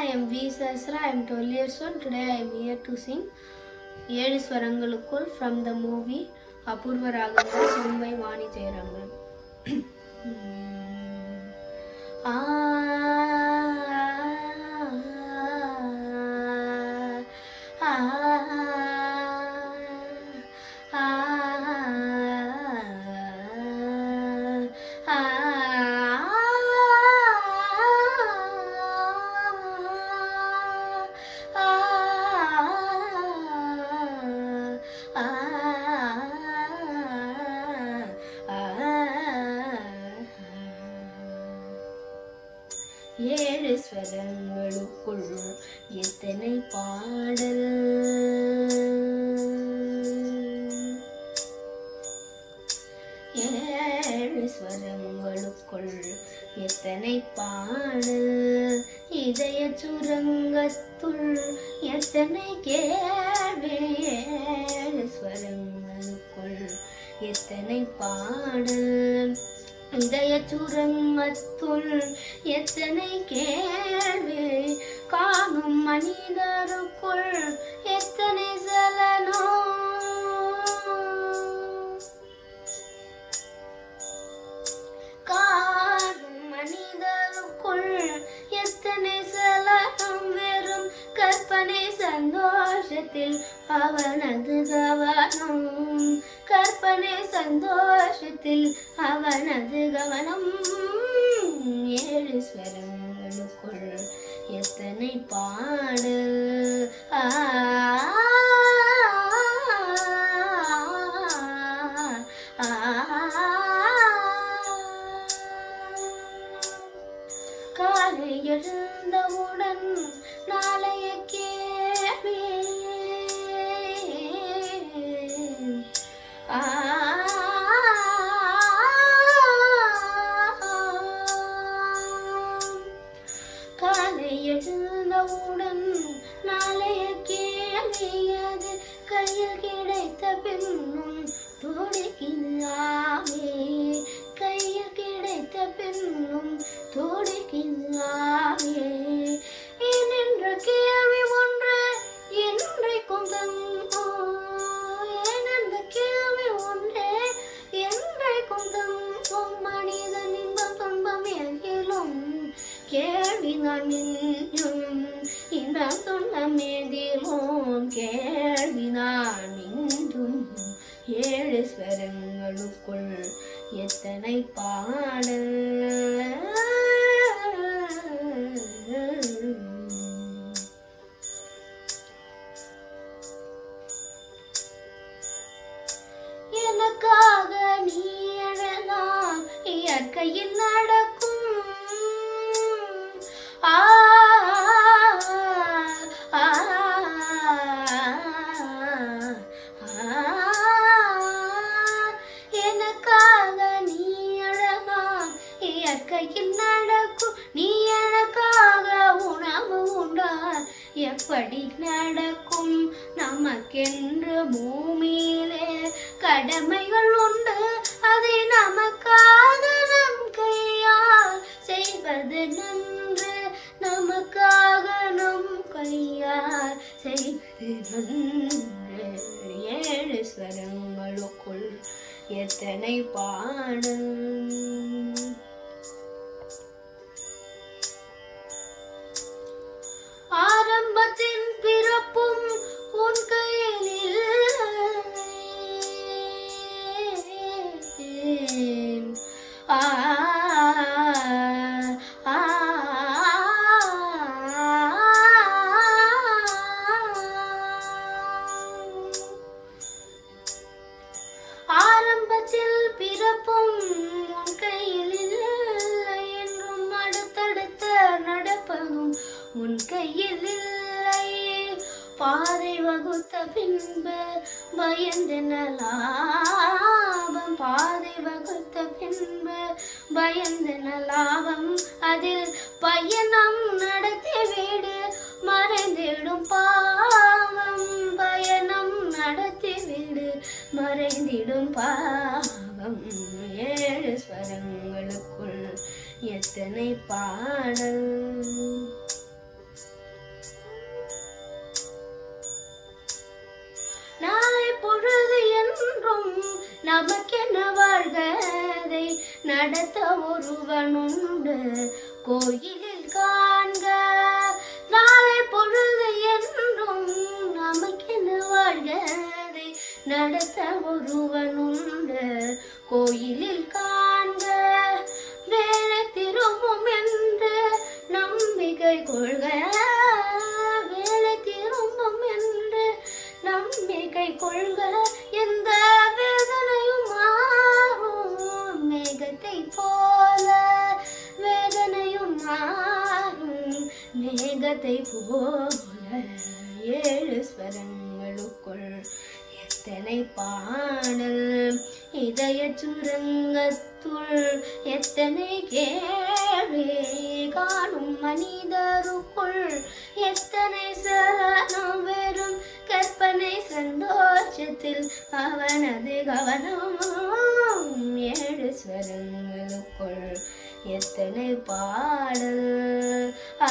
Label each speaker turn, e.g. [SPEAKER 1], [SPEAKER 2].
[SPEAKER 1] I am V. Sasra. I am 12 years old. Today I am here to sing ஏழு ஸ்வரங்களுக்குள் from the movie Apoorva Raagangal sung by Vani Jayaraman. ஏழு ஸ்வரங்களுக்குள் எத்தனை பாடல், ஏழு ஸ்வரங்களுக்குள் எத்தனை பாடல், இதய சுரங்கத்துள் எத்தனை கேள்வி, ஏழு ஸ்வரங்களுக்குள் எத்தனை பாடல், இதய சுரங்கத்துள் எத்தனை கேள்வி, காணும் மனிதருக்குள் எத்தனை சலனோ, காணும் மனிதருக்குள் எத்தனை சலனம், வெறும் கற்பனை சந்தோஷத்தில் அவனது கவனம், கற்பனை சந்தோஷத்தில் அவனது கவனம், ஏழு ஸ்வரங்களுக்குள் எத்தனை பாடல், காலை எழுந்தவுடன் நாளைய கேள்வி, காலை எழுந்தவுடன் நாளைய கேள்வி, அது கையில் கிடைத்த பின்னும் துடிக்கின்றாமே, கையில் கிடைத்த பின்னும் துடிக்கின்றாமே, ஏனென்ற கேள்வி ஒன்று என்றைக்கும் தங்கோ, ஏனென்ற கேள்வி ஒன்றே என்றைக்கும் தங்கும், மனிதன் இன்பம் துன்பம் எதிலும் கேள்விதான் மிஞ்சும், இன்பம் துன்பம் எதிலும் கேள்விதான் மிஞ்சும், ஏழு ஸ்வரங்களுக்குள் எத்தனை பாடல், எனக்காக நீ எழலாம் இயற்கையில் நடக்கும், எனக்காக நீ எழலாம் இயற்கையில் நடக்கும், நீ எனக்காக உணவு உண்டால் எப்படி நடக்கும், நமக்கென்று பூமியிலே கடமைகள் உண்டு, அதை நமக்காக நம் கையால் செய்வது நன்று, நமக்காக நம் கையால் செய்வது நன்று, ஏழு ஸ்வரங்களுக்குள் எத்தனை பாடல், ஆரம்பத்தின் பிறப்பும் உன் கையில் இல்லை, ஆரம்பத்தில் பிறப்பும் உன் கையில் இல்லை என்றும், அடுத்தடுத்த நடப்பதும் உன் கையில் இல்லை, பாதை வகுத்த பின்பு பயந்தென லாபம், பாதை வகுத்த பின்பு பயந்தென லாபம், அதில் பயணம் நடத்திவிடு மறைந்திடும் பாவம், பயணம் நடத்திவிடு மறைந்திடும் பாவம், ஏழு ஸ்வரங்களுக்குள் எத்தனை பாடல். நடத்த ஒருவனுண்டு கோயிலில் காண்க. நாளை பொழுது என்றும் நமக்கென வாழ்கதை நடத்த ஒருவனுண்டு கோயிலில் காண்க. வேலை திரும்பும் என்று நம்பிக்கை கொள்க. வேலை திரும்பும் என்று நம்பிக்கை கொள்க. எந்த வேதனையும் மாறும் மேகத்தை போல. வேதனையும் மாறும் மேகத்தை போல. 7 ஸ்வரங்களுக்குள் எத்தனை பாடல். இதய சுரங்கத்துள் எத்தனை கேள்வி. காணும் மனிதருக்குள் எத்தனை சலனம். வெறும் கற்பனை சந்தோஷத்தில் அவனது கவனம். 7 ஸ்வரங்களுக்குள் எத்தனை பாடல். ஆ